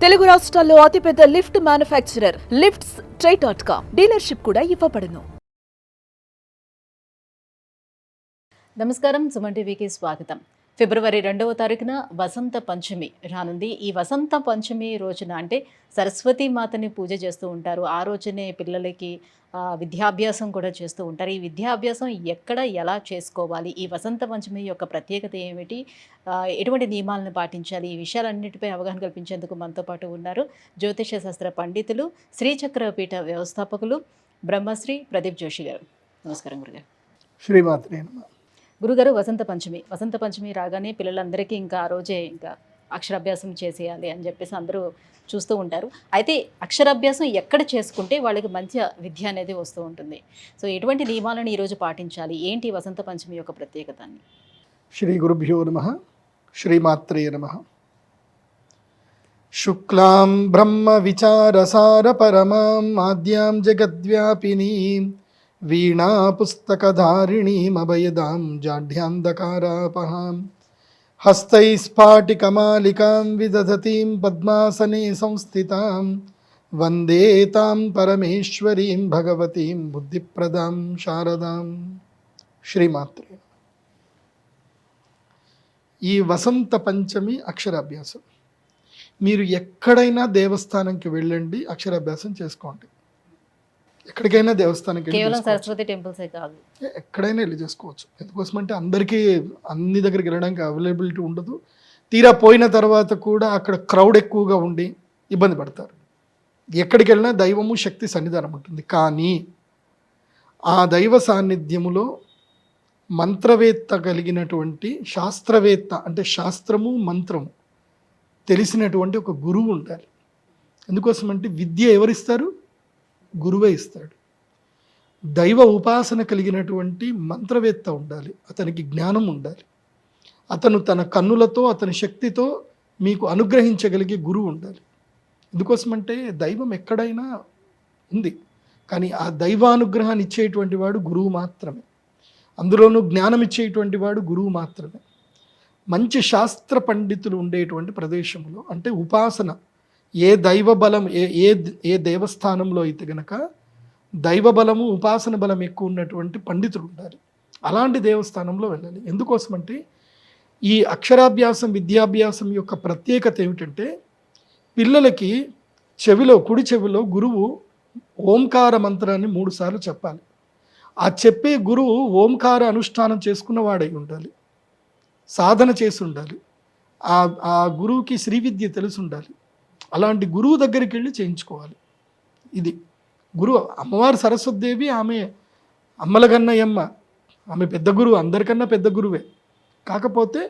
తెలుగు రాష్ట్రాల్లో అతిపెద్ద lift manufacturer lifts ట్రై.com dealership కూడా ఇవ్వబడును. నమస్కారం, సుమన్ టీవీకి స్వాగతం. ఫిబ్రవరి 2వ తారీఖున వసంత పంచమి రానుంది. ఈ వసంత పంచమి రోజున అంటే సరస్వతీ మాతని పూజ చేస్తూ ఉంటారు. ఆ రోజునే పిల్లలకి విద్యాభ్యాసం కూడా చేస్తూ ఉంటారు. ఈ విద్యాభ్యాసం ఎక్కడ ఎలా చేసుకోవాలి, ఈ వసంత పంచమి యొక్క ప్రత్యేకత ఏమిటి, ఎటువంటి నియమాలను పాటించాలి, ఈ విషయాలన్నిటిపై అవగాహన కల్పించేందుకు మనతో పాటు ఉన్నారు జ్యోతిష శాస్త్ర పండితులు, శ్రీచక్రపీఠ వ్యవస్థాపకులు బ్రహ్మశ్రీ ప్రదీప్ జోషి గారు. నమస్కారం గురుగారు. శ్రీమాత్రే నమః. గురుగారు, వసంత పంచమి రాగానే పిల్లలందరికీ ఇంకా ఆ రోజే ఇంకా అక్షరాభ్యాసం చేసేయాలి అని చెప్పేసి అందరూ చూస్తూ ఉంటారు. అయితే అక్షరాభ్యాసం ఎక్కడ చేసుకుంటే వాళ్ళకి మంచి విద్య అనేది వస్తూ ఉంటుంది. సో ఎటువంటి నియమాలను ఈరోజు పాటించాలి, ఏంటి వసంత పంచమి యొక్క ప్రత్యేకత? శ్రీ గురుభ్యో నమః. శ్రీమాత్రే నమః. శుక్లాం బ్రహ్మ విచారసార పరమాం ఆద్యాం జగద్వ్యాపినీం వీణా పుస్తకధారిణీం అభయదాం జాఢ్యాంధకారాపహాం హస్తైస్ఫాటికమాలికాం విదధతీం పద్మాసనే సంస్థితాం వందే తాం పరమేశ్వరీం భగవతీం బుద్ధిప్రదాం శారదాం. శ్రీమాత్రే. ఈ వసంత పంచమి అక్షరాభ్యాసం మీరు ఎక్కడైనా దేవస్థానంకి వెళ్ళండి, అక్షరాభ్యాసం చేసుకోండి. ఎక్కడికైనా దేవస్థానానికి కేవలం సరస్వతి టెంపుల్సే కాదు, ఎక్కడైనా వెళ్ళి చేసుకోవచ్చు. ఎందుకోసం అంటే అందరికీ అన్ని దగ్గరికి వెళ్ళడానికి అవైలబిలిటీ ఉండదు. తీరా పోయిన తర్వాత కూడా అక్కడ క్రౌడ్ ఎక్కువగా ఉండి ఇబ్బంది పడతారు. ఎక్కడికి వెళ్ళినా దైవము శక్తి సన్నిధానం ఉంటుంది. కానీ ఆ దైవ సాన్నిధ్యములో మంత్రవేత్త కలిగినటువంటి శాస్త్రవేత్త, అంటే శాస్త్రము మంత్రము తెలిసినటువంటి ఒక గురువు ఉండాలి. ఎందుకోసం అంటే విద్య ఎవరిస్తారు? గురువే ఇస్తాడు. దైవ ఉపాసన కలిగినటువంటి మంత్రవేత్త ఉండాలి, అతనికి జ్ఞానం ఉండాలి. అతను తన కన్నులతో అతని శక్తితో మీకు అనుగ్రహించగలిగే గురువు ఉండాలి. ఎందుకోసమంటే దైవం ఎక్కడైనా ఉంది, కానీ ఆ దైవానుగ్రహాన్ని ఇచ్చేటువంటి వాడు గురువు మాత్రమే. అందులోనూ జ్ఞానం ఇచ్చేటువంటి వాడు గురువు మాత్రమే. మంచి శాస్త్ర పండితులు ఉండేటువంటి ప్రదేశంలో, అంటే ఉపాసన ఏ దైవ బలం ఏ దేవస్థానంలో అయితే గనక దైవ బలము ఉపాసన బలం ఎక్కువ ఉన్నటువంటి పండితులు ఉండాలి. అలాంటి దేవస్థానంలో వెళ్ళాలి. ఎందుకోసమంటే ఈ అక్షరాభ్యాసం విద్యాభ్యాసం యొక్క ప్రత్యేకత ఏమిటంటే పిల్లలకి చెవిలో, కుడి చెవిలో గురువు ఓంకార మంత్రాన్ని 3 సార్లు చెప్పాలి. ఆ చెప్పే గురువు ఓంకార అనుష్ఠానం చేసుకున్న వాడై ఉండాలి, సాధన చేసి ఉండాలి, ఆ గురువుకి శ్రీ విద్య తెలిసి ఉండాలి. అలాంటి గురువు దగ్గరికి వెళ్ళి చేయించుకోవాలి. ఇది గురువు. అమ్మవారు సరస్వతీదేవి, ఆమె అమ్మలగన్నయమ్మ, ఆమె పెద్ద గురువు, అందరికన్నా పెద్ద గురువే. కాకపోతే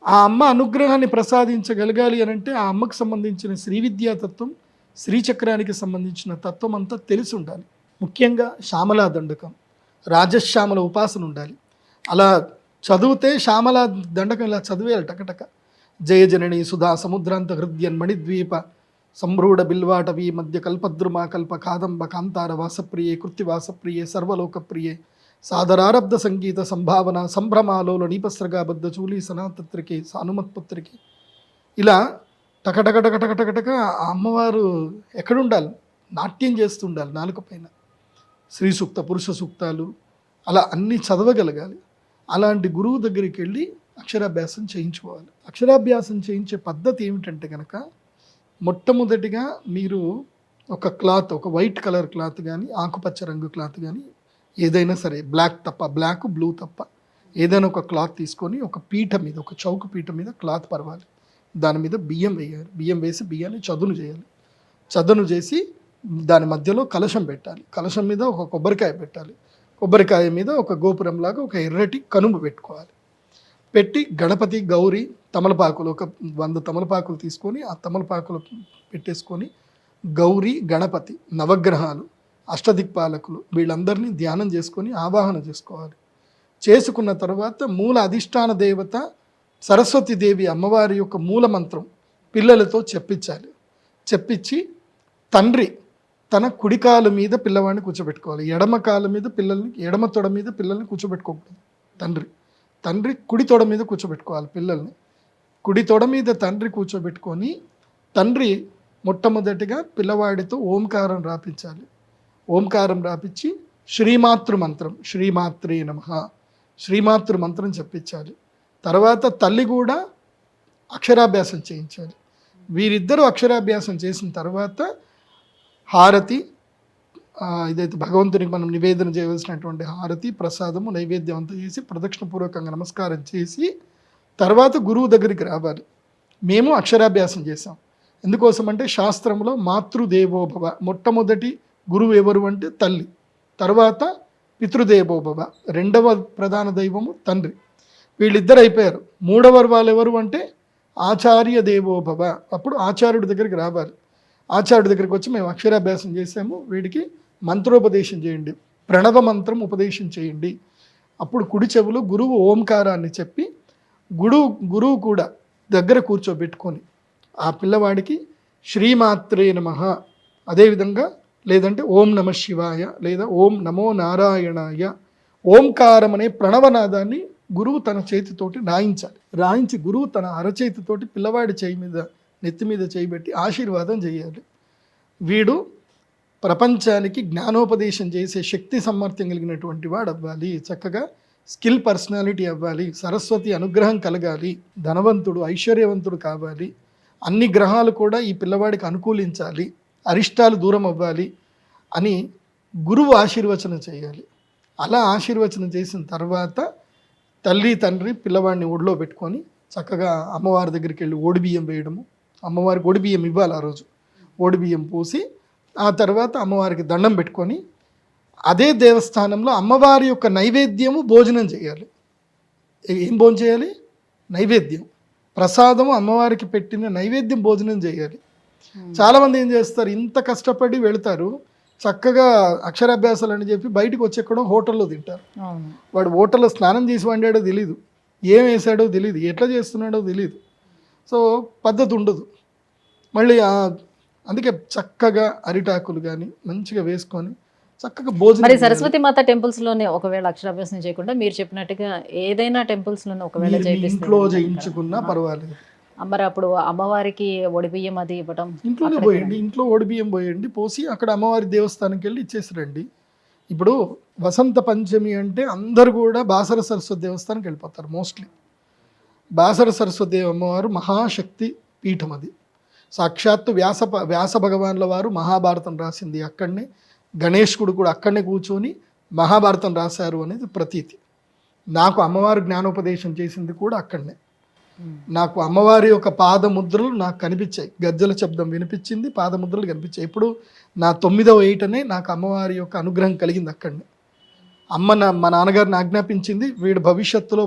ఆ అమ్మ అనుగ్రహాన్ని ప్రసాదించగలగాలి అని అంటే ఆ అమ్మకు సంబంధించిన శ్రీ విద్యా తత్వం, శ్రీచక్రానికి సంబంధించిన తత్వం అంతా తెలిసి ఉండాలి. ముఖ్యంగా శ్యామలా దండకం, రాజశ్యామల ఉపాసన ఉండాలి. అలా చదివితే శ్యామలా దండకం ఇలా చదివేయాలి టకటక. జయ జనని సుధా సముద్రాంత హృద్యన్ మణిద్వీప సంభ్రూఢ బిల్వాటవీ మధ్య కల్పద్రుమా కల్ప కాదంబ కాంతార వాసప్రియే కృత్తివాసప్రియే సర్వలోకప్రియే సాదరారబ్ధ సంగీత సంభావన సంభ్రమాలోల నీపస్రగాబద్ధ చూలి సనాతత్రికే సానుమత్పుత్రికి. ఇలా టకటకటకటకటక ఆ అమ్మవారు ఎక్కడుండాలి? నాట్యం చేస్తుండాలి నాలుక పైన. స్త్రీ సూక్త, పురుష సూక్తాలు అలా అన్నీ చదవగలగాలి. అలాంటి గురువు దగ్గరికి వెళ్ళి అక్షరాభ్యాసం చేయించుకోవాలి. అక్షరాభ్యాసం చేయించే పద్ధతి ఏమిటంటే కనుక మొట్టమొదటిగా మీరు ఒక క్లాత్, ఒక వైట్ కలర్ క్లాత్ కానీ ఆకుపచ్చ రంగు క్లాత్ కానీ ఏదైనా సరే, బ్లాక్ బ్లూ తప్ప ఏదైనా ఒక క్లాత్ తీసుకొని ఒక పీఠ మీద, ఒక చౌక పీఠ మీద క్లాత్ పరవాలి. దాని మీద బియ్యం వేయాలి. బియ్యం వేసి బియ్యాన్ని చదును చేయాలి. చదును చేసి దాని మధ్యలో కలశం పెట్టాలి. కలశం మీద ఒక కొబ్బరికాయ పెట్టాలి. కొబ్బరికాయ మీద ఒక గోపురంలాగా ఒక ఎర్రటి కనుమ పెట్టుకోవాలి. పెట్టి గణపతి, గౌరీ, తమలపాకులు ఒక 100 తమలపాకులు తీసుకొని ఆ తమలపాకులు పెట్టేసుకొని గౌరీ, గణపతి, నవగ్రహాలు, అష్టదిక్పాలకులు వీళ్ళందరినీ ధ్యానం చేసుకొని ఆవాహన చేసుకోవాలి. చేసుకున్న తర్వాత మూల అధిష్టాన దేవత సరస్వతీదేవి అమ్మవారి యొక్క మూల మంత్రం పిల్లలతో చెప్పించాలి. చెప్పించి తండ్రి తన కుడికాలు మీద పిల్లవాడిని కూర్చోబెట్టుకోవాలి. ఎడమ కాలు మీద పిల్లల్ని, ఎడమ తొడ మీద పిల్లల్ని కూర్చోబెట్టుకోకూడదు. తండ్రి కుడి తొడ మీద కూర్చోబెట్టుకోవాలి పిల్లల్ని. కుడి తొడ మీద తండ్రి కూర్చోబెట్టుకొని తండ్రి మొట్టమొదటిగా పిల్లవాడితో ఓంకారం రాపించాలి. ఓంకారం రాపించి శ్రీమాతృ మంత్రం, శ్రీమాత్రే నమః, శ్రీమాతృ మంత్రం చెప్పించాలి. తర్వాత తల్లి కూడా అక్షరాభ్యాసం చేయించాలి. వీరిద్దరూ అక్షరాభ్యాసం చేసిన తర్వాత హారతి, ఇదైతే భగవంతునికి మనం నివేదన చేయవలసినటువంటి హారతి, ప్రసాదము, నైవేద్యం అంతా చేసి ప్రదక్షిణపూర్వకంగా నమస్కారం చేసి తర్వాత గురువు దగ్గరికి రావాలి. మేము అక్షరాభ్యాసం చేసాం. ఎందుకోసం అంటే శాస్త్రంలో మాతృదేవోభవ, మొట్టమొదటి గురువు ఎవరు అంటే తల్లి, తర్వాత పితృదేవోభవ, రెండవ ప్రధాన దైవము తండ్రి. వీళ్ళిద్దరు అయిపోయారు. మూడవ వాళ్ళు ఎవరు అంటే ఆచార్య దేవోభవ. అప్పుడు ఆచార్యుడి దగ్గరికి రావాలి. ఆచార్యుడి దగ్గరికి వచ్చి మేము అక్షరాభ్యాసం చేసాము, వీడికి మంత్రోపదేశం చేయండి, ప్రణవ మంత్రం ఉపదేశం చేయండి. అప్పుడు కుడి చెవులు గురువు ఓంకారాన్ని చెప్పి గురువు కూడా దగ్గర కూర్చోబెట్టుకొని ఆ పిల్లవాడికి శ్రీమాత్రే నమః, అదేవిధంగా లేదంటే ఓం నమ శివాయ లేదా ఓం నమో నారాయణాయ, ఓంకారం అనే ప్రణవనాదాన్ని గురువు తన చేతితోటి రాయించాలి. రాయించి గురువు తన అరచేతితోటి పిల్లవాడి చేయి మీద, నెత్తి మీద చేయబెట్టి ఆశీర్వాదం చేయాలి. వీడు ప్రపంచానికి జ్ఞానోపదేశం చేసే శక్తి సామర్థ్యం కలిగినటువంటి వాడు అవ్వాలి, చక్కగా స్కిల్ పర్సనాలిటీ అవ్వాలి, సరస్వతి అనుగ్రహం కలగాలి, ధనవంతుడు ఐశ్వర్యవంతుడు కావాలి, అన్ని గ్రహాలు కూడా ఈ పిల్లవాడికి అనుకూలించాలి, అరిష్టాలు దూరం అవ్వాలి అని గురువు ఆశీర్వచనం చేయాలి. అలా ఆశీర్వచనం చేసిన తర్వాత తల్లి తండ్రి పిల్లవాడిని ఒడిలో పెట్టుకొని చక్కగా అమ్మవారి దగ్గరికి వెళ్ళి ఓడిబియ్యం వేయడము, అమ్మవారికి ఓడిబియ్యం ఇవ్వాలి. ఆ రోజు ఓడిబియ్యం పోసి ఆ తర్వాత అమ్మవారికి దండం పెట్టుకొని అదే దేవస్థానంలో అమ్మవారి యొక్క నైవేద్యము భోజనం చేయాలి. ఏం భోజనం చేయాలి? నైవేద్యం, ప్రసాదము, అమ్మవారికి పెట్టిన నైవేద్యం భోజనం చేయాలి. చాలామంది ఏం చేస్తారు, ఇంత కష్టపడి వెళతారు, చక్కగా అక్షరాభ్యాసాలు అని చెప్పి బయటకు వచ్చి హోటల్లో తింటారు. వాడు హోటల్లో స్నానం చేసి వండాడో తెలియదు, ఏం వేసాడో తెలియదు, ఎట్లా చేస్తున్నాడో తెలియదు. సో పద్ధతి ఉండదు. మళ్ళీ అందుకే చక్కగా అరిటాకులు కానీ మంచిగా వేసుకొని చక్కగా భోజనం. మరి సరస్వతి మాత టెంపుల్స్ లోనే ఒకవేళ అక్షరాభ్యాసం చేయకుండా మీరు చెప్పినట్టుగా ఏదైనా టెంపుల్స్ లోనే ఒకవేళ ఇంట్లో చేయించుకున్నా పర్వాలేదు. మరి అప్పుడు అమ్మవారికి ఒడిబియ్యం అది ఇవ్వడం ఇంట్లోనే పోయండి, ఇంట్లో ఒడిబియ్యం పోయండి, పోసి అక్కడ అమ్మవారి దేవస్థానంకి వెళ్ళి ఇచ్చేసి రండి. ఇప్పుడు వసంత పంచమి అంటే అందరు కూడా బాసర సరస్వతి దేవస్థానానికి వెళ్ళిపోతారు మోస్ట్లీ. బాసర సరస్వతి అమ్మవారు మహాశక్తి పీఠం, అది సాక్షాత్తు వ్యాస భగవాన్ల వారు మహాభారతం రాసింది అక్కడనే, గణేశుడు కూడా అక్కడనే కూర్చొని మహాభారతం రాశారు అనేది ప్రతీతి. నాకు అమ్మవారు జ్ఞానోపదేశం చేసింది కూడా అక్కడనే. నాకు అమ్మవారి యొక్క పాదముద్రలు నాకు కనిపించాయి, గజ్జల శబ్దం వినిపించింది, పాదముద్రలు కనిపించాయి. ఇప్పుడు నా 9వ ఏటనే నాకు అమ్మవారి యొక్క అనుగ్రహం కలిగింది అక్కడనే. మా నాన్నగారిని ఆజ్ఞాపించింది, వీడు భవిష్యత్తులో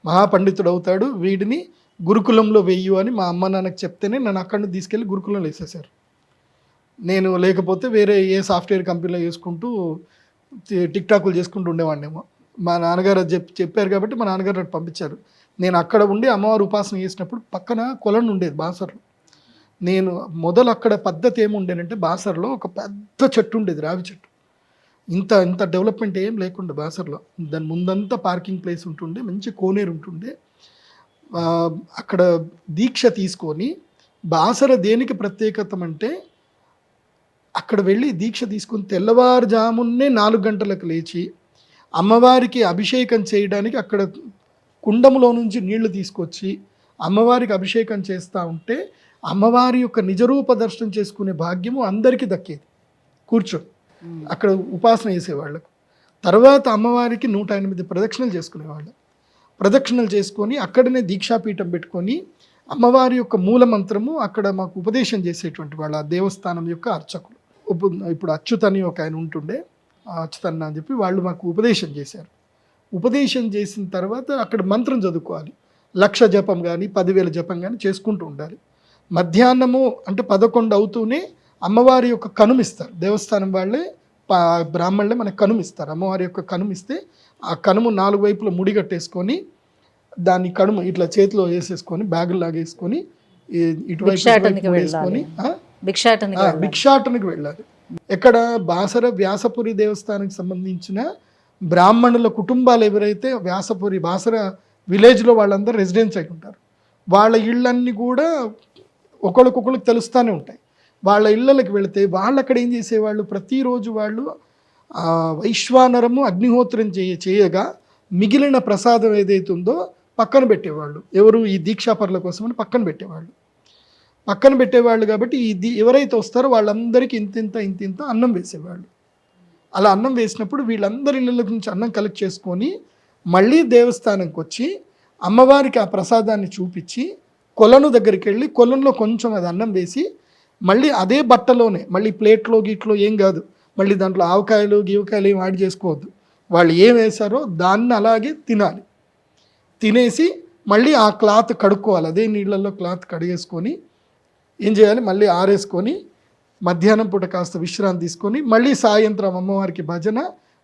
మహాపండితుడు అవుతాడు, వీడిని గురుకులంలో వెయ్యు అని మా అమ్మ నాన్నకు చెప్తేనే నన్ను అక్కడి నుంచి తీసుకెళ్ళి గురుకులంలో వేసేసారు. నేను లేకపోతే వేరే ఏ సాఫ్ట్వేర్ కంపెనీలో చేసుకుంటూ టిక్టాకులు చేసుకుంటూ ఉండేవాడినేమో. మా నాన్నగారు చెప్పారు కాబట్టి మా నాన్నగారు అటు పంపించారు. నేను అక్కడ ఉండి అమ్మవారు ఉపాసన చేసినప్పుడు పక్కన కొలను ఉండేది బాసర్లో. నేను మొదలు అక్కడ పద్ధతి ఏముండేనంటే బాసర్లో ఒక పెద్ద చెట్టు ఉండేది, రావి చెట్టు. ఇంత డెవలప్మెంట్ ఏం లేకుండా బాసర్లో. దాని ముందంతా పార్కింగ్ ప్లేస్ ఉంటుండే, మంచి కోనేరు ఉంటుండే. అక్కడ దీక్ష తీసుకొని, బాసర దేనికి ప్రత్యేకత అంటే అక్కడ వెళ్ళి దీక్ష తీసుకొని తెల్లవారుజామున్నే 4 గంటలకు లేచి అమ్మవారికి అభిషేకం చేయడానికి అక్కడ కుండములో నుంచి నీళ్లు తీసుకొచ్చి అమ్మవారికి అభిషేకం చేస్తూ ఉంటే అమ్మవారి యొక్క నిజరూప దర్శనం చేసుకునే భాగ్యము అందరికీ దక్కేది. కూర్చొని అక్కడ ఉపాసన చేసేవాళ్ళకు. తర్వాత అమ్మవారికి 108 ప్రదక్షిణలు చేసుకునేవాళ్ళు. ప్రదక్షిణలు చేసుకొని అక్కడనే దీక్షాపీఠం పెట్టుకొని అమ్మవారి యొక్క మూల మంత్రము అక్కడ మాకు ఉపదేశం చేసేటువంటి వాళ్ళ దేవస్థానం యొక్క అర్చకులు. ఇప్పుడు అచ్యుతని ఒక ఆయన ఉంటుండే, అచ్యుతన్న అని చెప్పి వాళ్ళు మాకు ఉపదేశం చేశారు. ఉపదేశం చేసిన తర్వాత అక్కడ మంత్రం చదువుకోవాలి. 1,00,000 జపం కానీ 10,000 జపం కానీ చేసుకుంటూ ఉండాలి. మధ్యాహ్నము అంటే 11 అవుతూనే అమ్మవారి యొక్క కనుమిస్తారు. దేవస్థానం వాళ్ళే బ్రాహ్మణులే మనకు కనుమిస్తారు. అమ్మవారి యొక్క కనుమిస్తే ఆ కనుము 4 వైపులా ముడిగట్టేసుకొని దాన్ని కనుము ఇట్లా చేతిలో వేసేసుకొని బ్యాగులు లాగేసుకొని ఇటువైపు వేసుకొని భిక్షాటనకి వెళ్ళాలి. ఎక్కడ బాసర వ్యాసపురి దేవస్థానానికి సంబంధించిన బ్రాహ్మణుల కుటుంబాలు ఎవరైతే వ్యాసపురి బాసర విలేజ్లో వాళ్ళందరూ రెసిడెన్స్ అయి ఉంటారు. వాళ్ళ ఇళ్ళన్నీ కూడా ఒకరికొకరికి తెలుస్తూనే ఉంటాయి. వాళ్ళ ఇళ్ళకి వెళితే వాళ్ళు అక్కడ ఏం చేసేవాళ్ళు, ప్రతిరోజు వాళ్ళు వైశ్వానరము అగ్నిహోత్రం చేయగా మిగిలిన ప్రసాదం ఏదైతే ఉందో పక్కన పెట్టేవాళ్ళు. ఎవరు, ఈ దీక్షాపరుల కోసమని పక్కన పెట్టేవాళ్ళు కాబట్టి ఎవరైతే వస్తారో వాళ్ళందరికీ ఇంత అన్నం వేసేవాళ్ళు. అలా అన్నం వేసినప్పుడు వీళ్ళందరి ఇళ్ళ నుంచి అన్నం కలెక్ట్ చేసుకొని మళ్ళీ దేవస్థానంకి వచ్చి అమ్మవారికి ఆ ప్రసాదాన్ని చూపించి కొలను దగ్గరికి వెళ్ళి కొలంలో కొంచెం అది అన్నం వేసి మళ్ళీ అదే బట్టలోనే, మళ్ళీ ప్లేట్లో గీట్లో ఏం కాదు, మళ్ళీ దాంట్లో ఆవకాయలు గీవకాయలు ఏం యాడ్ చేసుకోవద్దు, వాళ్ళు ఏం వేశారో దాన్ని అలాగే తినాలి. తినేసి మళ్ళీ ఆ క్లాత్ కడుక్కోవాలి, అదే నీళ్ళల్లో క్లాత్ కడిగేసుకొని ఏం చేయాలి, మళ్ళీ ఆరేసుకొని మధ్యాహ్నం పూట కాస్త విశ్రాంతి తీసుకొని మళ్ళీ సాయంత్రం అమ్మవారికి భజన,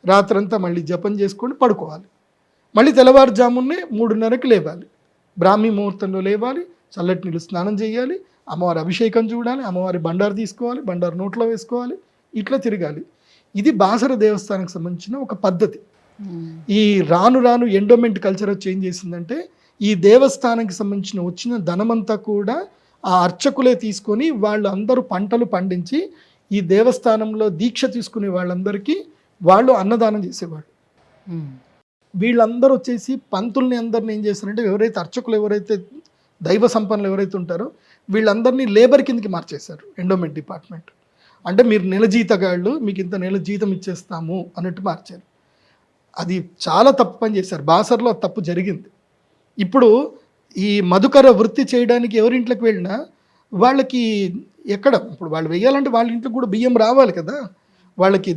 రాత్రంతా మళ్ళీ జపం చేసుకొని పడుకోవాలి. మళ్ళీ తెల్లవారుజామునే 3:30కి లేవాలి, బ్రాహ్మీ ముహూర్తంలో లేవాలి, చల్లటి నీళ్ళు స్నానం చేయాలి, అమ్మవారి అభిషేకం చూడాలి, అమ్మవారి బండారు తీసుకోవాలి, బండారు నోట్లో వేసుకోవాలి, ఇట్లా తిరగాలి. ఇది బాసర దేవస్థానానికి సంబంధించిన ఒక పద్ధతి. ఈ రాను ఎండోమెంట్ కల్చర్ చేంజ్ చేసిందంటే ఈ దేవస్థానానికి సంబంధించిన వచ్చిన ధనమంతా కూడా ఆ అర్చకులే తీసుకొని వాళ్ళు అందరూ పంటలు పండించి ఈ దేవస్థానంలో దీక్ష తీసుకునే వాళ్ళందరికీ వాళ్ళు అన్నదానం చేసేవాళ్ళు. వీళ్ళందరూ వచ్చేసి పంతుల్ని అందరిని ఏం చేస్తారంటే, ఎవరైతే అర్చకులు ఎవరైతే దైవ సంపన్నులు ఎవరైతే ఉంటారో వీళ్ళందరినీ లేబర్ కిందకి మార్చేశారు ఎండోమెంట్ డిపార్ట్మెంట్. అంటే మీరు నెల జీతగాళ్ళు, మీకు ఇంత నెల జీతం ఇచ్చేస్తాము అన్నట్టు మార్చారు. అది చాలా తప్పు పని చేశారు. బాసర్లో తప్పు జరిగింది. ఇప్పుడు ఈ మధుకర వృత్తి చేయడానికి ఎవరింట్లోకి వెళ్ళినా వాళ్ళకి ఇప్పుడు వాళ్ళు వెయ్యాలంటే వాళ్ళ ఇంట్లో కూడా బియ్యం రావాలి కదా, వాళ్ళకి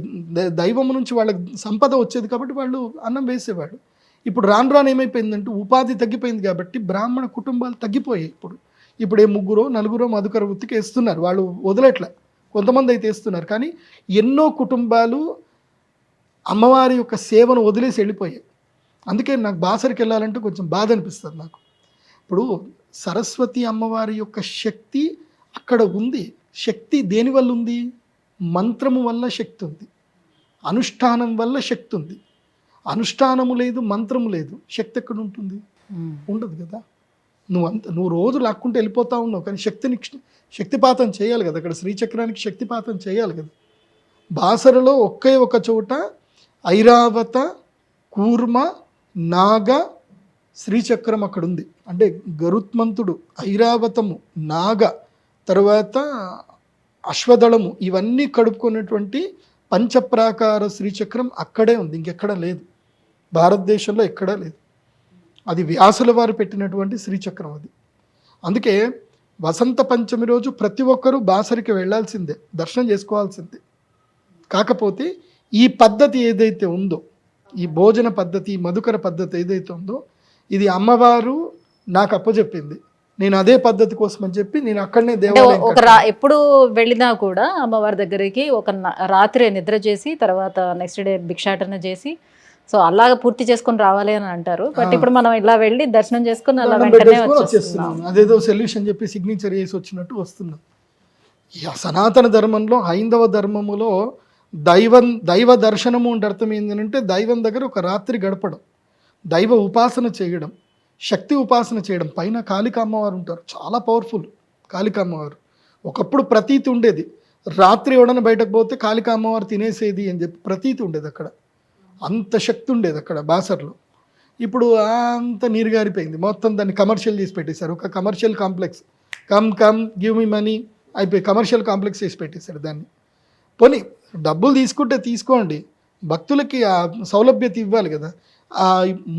దైవం నుంచి వాళ్ళకి సంపద వచ్చేది కాబట్టి వాళ్ళు అన్నం వేసేవాడు. ఇప్పుడు రాను ఏమైపోయిందంటే ఉపాధి తగ్గిపోయింది కాబట్టి బ్రాహ్మణ కుటుంబాలు తగ్గిపోయాయి. ఇప్పుడు 3-4 మధుకర వృత్తికి వేస్తున్నారు, వాళ్ళు వదలట్లే, కొంతమంది అయితే వేస్తున్నారు. కానీ ఎన్నో కుటుంబాలు అమ్మవారి యొక్క సేవను వదిలేసి వెళ్ళిపోయాయి. అందుకే నాకు బాసరికి వెళ్ళాలంటే కొంచెం బాధ అనిపిస్తుంది నాకు. ఇప్పుడు సరస్వతి అమ్మవారి యొక్క శక్తి అక్కడ ఉంది. శక్తి దేనివల్ల ఉంది? మంత్రము వల్ల శక్తి ఉంది, అనుష్ఠానం వల్ల శక్తి ఉంది. అనుష్ఠానము లేదు, మంత్రము లేదు, శక్తి ఎక్కడ ఉంటుంది? ఉండదు కదా. నువ్వు రోజు లాక్కుంటూ వెళ్ళిపోతా ఉన్నావు, కానీ శక్తిపాతం చేయాలి కదా. అక్కడ శ్రీచక్రానికి శక్తిపాతం చేయాలి కదా. బాసరలో ఒకే ఒక చోట ఐరావత, కూర్మ, నాగ, శ్రీచక్రం అక్కడ ఉంది. అంటే గరుత్మంతుడు, ఐరావతము, నాగ, తర్వాత అశ్వదళము, ఇవన్నీ కడుపుకున్నటువంటి పంచప్రాకార శ్రీచక్రం అక్కడే ఉంది, ఇంకెక్కడ లేదు, భారతదేశంలో ఎక్కడా లేదు. అది వ్యాసుల వారు పెట్టినటువంటి శ్రీచక్రం అది. అందుకే వసంత పంచమి రోజు ప్రతి ఒక్కరూ బాసరికి వెళ్ళాల్సిందే, దర్శనం చేసుకోవాల్సిందే. కాకపోతే ఈ పద్ధతి ఏదైతే ఉందో, ఈ భోజన పద్ధతి, మధుకర పద్ధతి ఏదైతే ఉందో, ఇది అమ్మవారు నాకు అప్పచెప్పింది. నేను అదే పద్ధతి కోసం అని చెప్పి నేను అక్కడనే ఎప్పుడు వెళ్ళినా కూడా అమ్మవారి దగ్గరికి ఒక రాత్రి నిద్ర చేసి తర్వాత నెక్స్ట్ డే భిక్షాటన చేసి సో అలాగ పూర్తి చేసుకొని రావాలి అని అంటారు. బట్ ఇప్పుడు మనం ఇలా వెళ్ళి దర్శనం చేసుకుని అలా వెంటనే వచ్చేస్తున్నాం. అదేదో సొల్యూషన్ చెప్పి సిగ్నేచర్ చేసి వచ్చినట్టు వస్తున్నాం. సనాతన ధర్మంలో, హైందవ ధర్మములో దైవ దర్శనము అంటే అర్థం ఏంటంటే దైవం దగ్గర ఒక రాత్రి గడపడం, దైవ ఉపాసన చేయడం, శక్తి ఉపాసన చేయడం. పైన కాళికా అమ్మవారు ఉంటారు, చాలా పవర్ఫుల్ కాళికా అమ్మవారు. ఒకప్పుడు ప్రతీతి ఉండేది, రాత్రి ఎవడన్నా బయటకు పోతే కాళికా అమ్మవారు తినేసేది అని చెప్పి ప్రతీతి ఉండేది. అక్కడ అంత శక్తి ఉండేది అక్కడ బాసర్లో. ఇప్పుడు అంత నీరు గారిపోయింది, మొత్తం దాన్ని కమర్షియల్ చేసి పెట్టేశారు. ఒక commercial complex, come give me money అయిపోయి కమర్షియల్ కాంప్లెక్స్ చేసి పెట్టేశారు దాన్ని. పోనీ డబ్బులు తీసుకుంటే తీసుకోండి, భక్తులకి ఆ సౌలభ్యత ఇవ్వాలి కదా.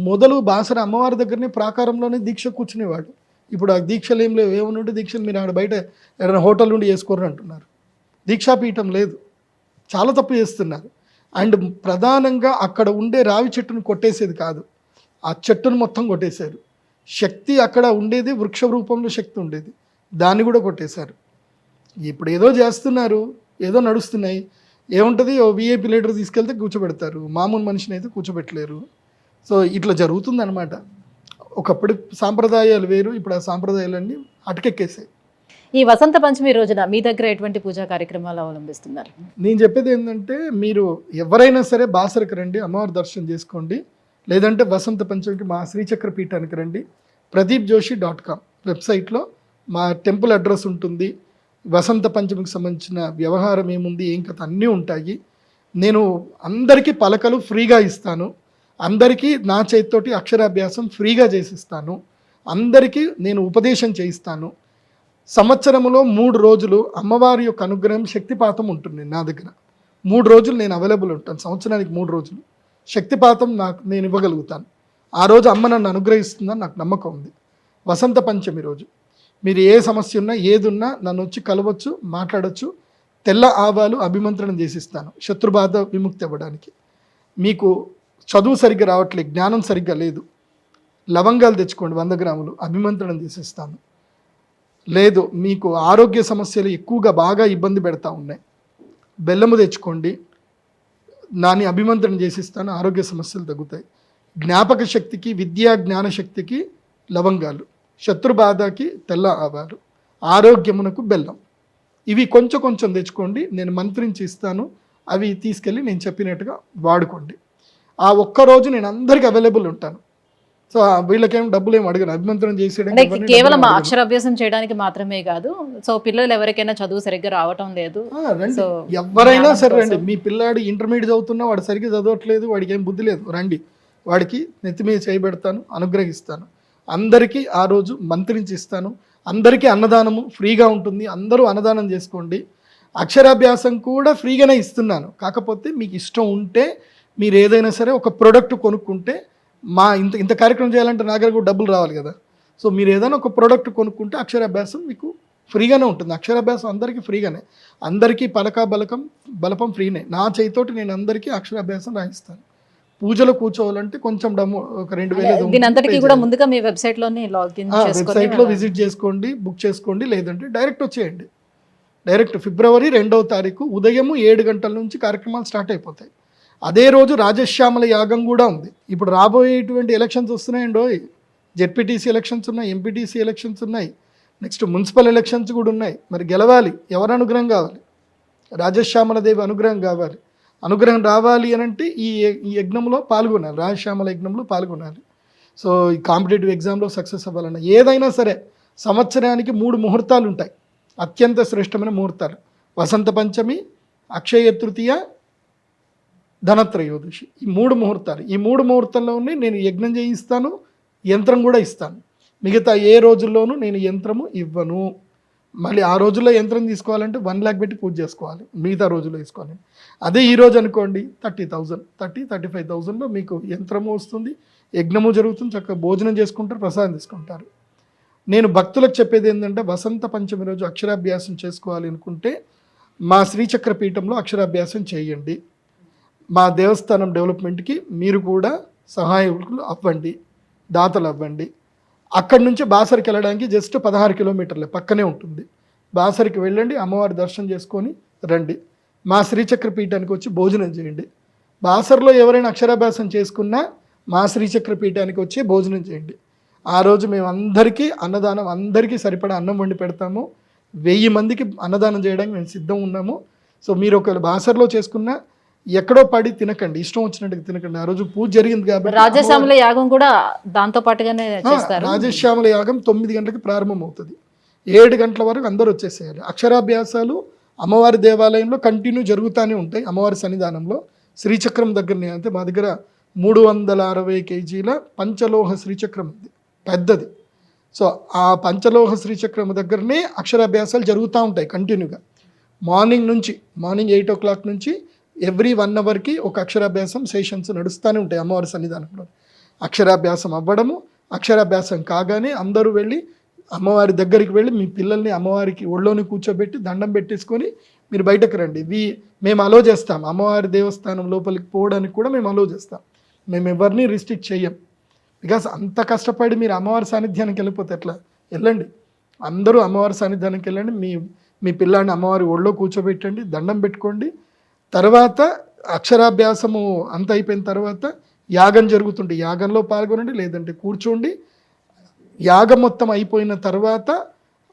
మొదలు బాసర అమ్మవారి దగ్గరనే ప్రాకారంలోనే దీక్ష కూర్చునేవాడు. ఇప్పుడు ఆ దీక్షలు ఏం లేవు, ఏమనుంటే దీక్షలు మీరు అక్కడ బయట ఏదైనా హోటల్ నుండి చేసుకోరు అంటున్నారు. దీక్షాపీఠం లేదు, చాలా తప్పు చేస్తున్నారు. అండ్ ప్రధానంగా అక్కడ ఉండే రావి చెట్టును కొట్టేసేది కాదు, ఆ చెట్టును మొత్తం కొట్టేశారు. శక్తి అక్కడ ఉండేది వృక్ష రూపంలో శక్తి ఉండేది, దాన్ని కూడా కొట్టేశారు. ఇప్పుడు ఏదో చేస్తున్నారు, ఏదో నడుస్తున్నాయి. ఏముంటుంది, ఓ విఐపి లీడర్ తీసుకెళ్తే కూర్చోబెడతారు, మామూలు మనిషిని అయితే కూర్చోబెట్టలేరు. సో ఇట్లా జరుగుతుందన్నమాట. ఒకప్పుడు సాంప్రదాయాలు వేరు, ఇప్పుడు ఆ సాంప్రదాయాలన్నీ అటకెక్కేసాయి. ఈ వసంత పంచమి రోజున మీ దగ్గర ఎటువంటి పూజా కార్యక్రమాలు అవలంబిస్తున్నారు? నేను చెప్పేది ఏంటంటే, మీరు ఎవరైనా సరే బాసరకు రండి, అమ్మవారి దర్శనం చేసుకోండి. లేదంటే వసంత పంచమికి మా శ్రీచక్ర పీఠానికి రండి. pradeepjoshi.com వెబ్సైట్లో మా టెంపుల్ అడ్రస్ ఉంటుంది, వసంత పంచమికి సంబంధించిన వ్యవహారం ఏముంది, ఏం కథ అన్నీ ఉంటాయి. నేను అందరికీ పలకలు ఫ్రీగా ఇస్తాను, అందరికీ నా చేతితోటి అక్షరాభ్యాసం ఫ్రీగా చేసిస్తాను, అందరికీ నేను ఉపదేశం చేయిస్తాను. సంవత్సరంలో 3 రోజులు అమ్మవారి యొక్క అనుగ్రహం శక్తిపాతం ఉంటుంది నా దగ్గర. 3 రోజులు నేను అవైలబుల్ ఉంటాను, సంవత్సరానికి 3 రోజులు శక్తిపాతం నేను ఇవ్వగలుగుతాను. ఆ రోజు అమ్మ నన్ను అనుగ్రహిస్తుందని నాకు నమ్మకం ఉంది. వసంత పంచమి రోజు మీరు ఏ సమస్య ఉన్నా ఏదున్నా నన్ను వచ్చి కలవచ్చు, మాట్లాడచ్చు. తెల్ల ఆవాలు అభిమంత్రణం చేసిస్తాను శత్రుబాధ విముక్తి అవ్వడానికి. మీకు చదువు సరిగ్గా రావట్లేదు, జ్ఞానం సరిగ్గా లేదు, లవంగాలు తెచ్చుకోండి 100 గ్రాములు, అభిమంత్రణం చేసిస్తాను. లేదు మీకు ఆరోగ్య సమస్యలు ఎక్కువగా బాగా ఇబ్బంది పెడతా ఉన్నాయి, బెల్లము తెచ్చుకోండి, దాన్ని అభిమంత్రణం చేసిస్తాను, ఆరోగ్య సమస్యలు తగ్గుతాయి. జ్ఞాపక శక్తికి, విద్యా జ్ఞాన శక్తికి లవంగాలు, శత్రుబాధకి తెల్ల ఆవాలు, ఆరోగ్యమునకు బెల్లం. ఇవి కొంచెం కొంచెం తెచ్చుకోండి, నేను మంత్రించి ఇస్తాను. అవి తీసుకెళ్ళి నేను చెప్పినట్టుగా వాడుకోండి. ఆ ఒక్కరోజు నేను అందరికీ అవైలబుల్ ఉంటాను. సో వీళ్ళకేం డబ్బులు ఏమి అడగను, అభిమంత్రం చేసేయడానికి. కేవలం అక్షరాభ్యాసం చేయడానికి మాత్రమే కాదు, సో పిల్లలు ఎవరికైనా చదువు సరిగ్గా రావటం లేదు, రండి, ఎవరైనా సరే రండి. మీ పిల్లాడు ఇంటర్మీడియట్ చదువుతున్నా, వాడు సరిగ్గా చదవట్లేదు, వాడికి ఏం బుద్ధి లేదు, రండి, వాడికి నెత్తి మీద చేయబెడతాను, అనుగ్రహిస్తాను. అందరికీ ఆ రోజు మంత్రించి ఇస్తాను. అందరికీ అన్నదానము ఫ్రీగా ఉంటుంది, అందరూ అన్నదానం చేసుకోండి. అక్షరాభ్యాసం కూడా ఫ్రీగానే ఇస్తున్నాను. కాకపోతే మీకు ఇష్టం ఉంటే మీరు ఏదైనా సరే ఒక ప్రోడక్ట్ కొనుక్కుంటే, మా ఇంత కార్యక్రమం చేయాలంటే నా దగ్గర కూడా డబ్బులు రావాలి కదా. సో మీరు ఏదైనా ఒక ప్రోడక్ట్ కొనుక్కుంటే అక్షరాభ్యాసం మీకు ఫ్రీగానే ఉంటుంది. అక్షరాభ్యాసం అందరికీ ఫ్రీగానే, అందరికీ బలపం ఫ్రీనే. నా చేతితోటి నేను అందరికీ అక్షరాభ్యాసం రాయిస్తాను. పూజలో కూర్చోవాలంటే కొంచెం ఒక 2000 కూడా ముందుగా మీ వెబ్సైట్లోనే లాగిన్ వెబ్సైట్లో విజిట్ చేసుకోండి, బుక్ చేసుకోండి. లేదంటే డైరెక్ట్ వచ్చేయండి. డైరెక్ట్ ఫిబ్రవరి 2వ తారీఖు ఉదయం 7 గంటల నుంచి కార్యక్రమాలు స్టార్ట్ అయిపోతాయి. అదే రోజు రాజశ్యామల యాగం కూడా ఉంది. ఇప్పుడు రాబోయేటువంటి ఎలక్షన్స్ వస్తున్నాయండో, జెడ్పీటీసీ ఎలక్షన్స్ ఉన్నాయి, ఎంపీటీసీ ఎలక్షన్స్ ఉన్నాయి, నెక్స్ట్ మున్సిపల్ ఎలక్షన్స్ కూడా ఉన్నాయి. మరి గెలవాలి, ఎవరి అనుగ్రహం కావాలి? రాజశ్యామల దేవి అనుగ్రహం కావాలి. అనుగ్రహం రావాలి అని అంటే ఈ యజ్ఞంలో పాల్గొనాలి, రాజశ్యామల యజ్ఞంలో పాల్గొనాలి. సో ఈ కాంపిటేటివ్ ఎగ్జామ్లో సక్సెస్ అవ్వాలన్నా ఏదైనా సరే సంవత్సరానికి 3 ముహూర్తాలు ఉంటాయి, అత్యంత శ్రేష్టమైన ముహూర్తాలు. వసంత పంచమి, అక్షయ తృతీయ, ధనత్రయోదశి. ఈ 3 ముహూర్తాలు. ఈ 3 ముహూర్తాల్లోనే నేను యజ్ఞం చేయిస్తాను, యంత్రం కూడా ఇస్తాను. మిగతా ఏ రోజుల్లోనూ నేను యంత్రము ఇవ్వను. మళ్ళీ ఆ రోజుల్లో యంత్రం తీసుకోవాలంటే 1 lakh పెట్టి పూజ చేసుకోవాలి, మిగతా రోజుల్లో తీసుకోవాలి. అదే ఈరోజు అనుకోండి 30,000, 35,000లో మీకు యంత్రము వస్తుంది, యజ్ఞము జరుగుతుంది, చక్కగా భోజనం చేసుకుంటారు, ప్రసాదం తీసుకుంటారు. నేను భక్తులకు చెప్పేది ఏంటంటే, వసంత పంచమి రోజు అక్షరాభ్యాసం చేసుకోవాలి అనుకుంటే మా శ్రీచక్ర పీఠంలో అక్షరాభ్యాసం చేయండి. మా దేవస్థానం డెవలప్మెంట్కి మీరు కూడా సహాయకులు అవ్వండి, దాతలు అవ్వండి. అక్కడి నుంచి బాసరికి వెళ్ళడానికి జస్ట్ 16 కిలోమీటర్లే, పక్కనే ఉంటుంది. బాసరికి వెళ్ళండి, అమ్మవారి దర్శనం చేసుకొని రండి. మా శ్రీచక్ర పీఠానికి వచ్చి భోజనం చేయండి. బాసర్లో ఎవరైనా అక్షరాభ్యాసం చేసుకున్నా మా శ్రీచక్ర పీఠానికి వచ్చి భోజనం చేయండి. ఆ రోజు మేము అందరికీ అన్నదానం, అందరికీ సరిపడా అన్నం వండి పెడతాము. 1000 మందికి అన్నదానం చేయడానికి మేము సిద్ధం ఉన్నాము. సో మీరు ఒకవేళ బాసర్లో చేసుకున్నా ఎక్కడో పడి తినకండి, ఇష్టం వచ్చినట్టుగా తినకండి. ఆ రోజు పూజ జరిగింది కాబట్టి. రాజశ్యామల యాగం కూడా దాంతో పాటుగానే చేస్తారు. రాజశ్యామల యాగం 9 గంటలకు ప్రారంభం అవుతుంది, 7 గంటల వరకు అందరూ వచ్చేసేయాలి. అక్షరాభ్యాసాలు అమ్మవారి దేవాలయంలో కంటిన్యూ జరుగుతూనే ఉంటాయి. అమ్మవారి సన్నిధానంలో శ్రీచక్రం దగ్గరనే, అంటే మా దగ్గర 360 kgల పంచలోహ శ్రీచక్రం ఉంది, పెద్దది. సో ఆ పంచలోహ శ్రీచక్రం దగ్గరనే అక్షరాభ్యాసాలు జరుగుతూ ఉంటాయి కంటిన్యూగా. మార్నింగ్ 8 o'clock నుంచి ఎవ్రీ 1 hourకి ఒక అక్షరాభ్యాసం సెషన్స్ నడుస్తూనే ఉంటాయి అమ్మవారి సన్నిధానంలో. అక్షరాభ్యాసం అవ్వడము, అక్షరాభ్యాసం కాగానే అందరూ వెళ్ళి అమ్మవారి దగ్గరికి వెళ్ళి మీ పిల్లల్ని అమ్మవారికి ఒళ్ళోని కూర్చోబెట్టి దండం పెట్టేసుకొని మీరు బయటకు రండి. మేము అలో చేస్తాం, అమ్మవారి దేవస్థానం లోపలికి పోవడానికి కూడా మేము అలో చేస్తాం. మేము ఎవరిని రిస్ట్రిక్ట్ చెయ్యం. బికాస్ అంత కష్టపడి మీరు అమ్మవారి సాన్నిధ్యానికి వెళ్ళిపోతే ఎట్లా? వెళ్ళండి, అందరూ అమ్మవారి సాన్నిధ్యానికి వెళ్ళండి. మీ పిల్లాడిని అమ్మవారి ఒళ్ళో కూర్చోబెట్టండి, దండం పెట్టుకోండి. తర్వాత అక్షరాభ్యాసము అంత అయిపోయిన తర్వాత యాగం జరుగుతుంది, యాగంలో పాల్గొనండి, లేదంటే కూర్చోండి. యాగం మొత్తం అయిపోయిన తర్వాత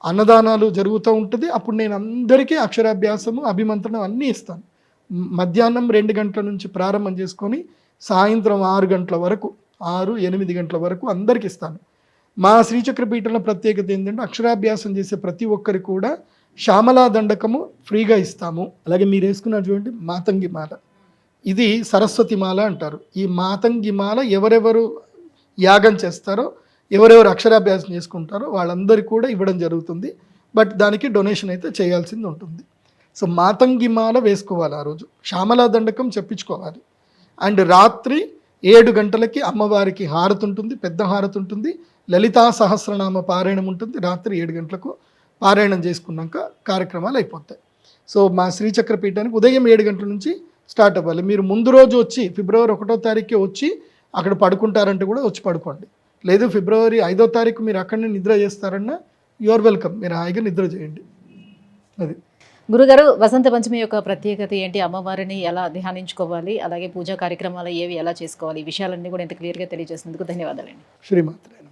అన్నదానాలు జరుగుతూ ఉంటుంది. అప్పుడు నేను అందరికీ అక్షరాభ్యాసము, అభిమంత్రణం అన్నీ ఇస్తాను. మధ్యాహ్నం 2 గంటల నుంచి ప్రారంభం చేసుకొని సాయంత్రం 6 గంటల వరకు, 6-8 గంటల వరకు అందరికి ఇస్తాను. మా శ్రీచక్ర పీఠంలో ప్రత్యేకత ఏంటంటే అక్షరాభ్యాసం చేసే ప్రతి ఒక్కరికి కూడా శ్యామలా దండకము ఫ్రీగా ఇస్తాము. అలాగే మీరు వేసుకున్నారు చూడండి మాతంగి మాల, ఇది సరస్వతి మాల అంటారు. ఈ మాతంగి మాల ఎవరెవరు యాగం చేస్తారో, ఎవరెవరు అక్షరాభ్యాసం చేసుకుంటారో వాళ్ళందరికీ కూడా ఇవ్వడం జరుగుతుంది. బట్ దానికి డొనేషన్ అయితే చేయాల్సింది ఉంటుంది. సో మాతంగి మాల వేసుకోవాలి ఆ రోజు, శ్యామలా దండకం చెప్పించుకోవాలి. అండ్ రాత్రి 7 గంటలకి అమ్మవారికి హారతి ఉంటుంది, పెద్ద హారతి ఉంటుంది, లలితా సహస్రనామ పారాయణం ఉంటుంది. రాత్రి 7 గంటలకు పారాయణం చేసుకున్నాక కార్యక్రమాలు అయిపోతాయి. సో మా శ్రీచక్ర పీఠానికి ఉదయం 7 గంటల నుంచి స్టార్ట్ అవ్వాలి. మీరు ముందు రోజు వచ్చి ఫిబ్రవరి 1వ తారీఖుకి వచ్చి అక్కడ పడుకుంటారంటే కూడా వచ్చి పడుకోండి. లేదు ఫిబ్రవరి 5వ తారీఖు మీరు అక్కడనే నిద్ర చేస్తారన్నా యువర్ వెల్కమ్, మీరు హాయిగా నిద్ర చేయండి. అది గురుగారు, వసంత పంచమి యొక్క ప్రత్యేకత ఏంటి? అమ్మవారిని ఎలా ధ్యానించుకోవాలి, అలాగే పూజా కార్యక్రమాలు ఏవి ఎలా చేసుకోవాలి, ఈ విషయాలన్నీ కూడా ఇంత క్లియర్గా తెలియజేసినందుకు ధన్యవాదాలండి. శ్రీమాత్రే.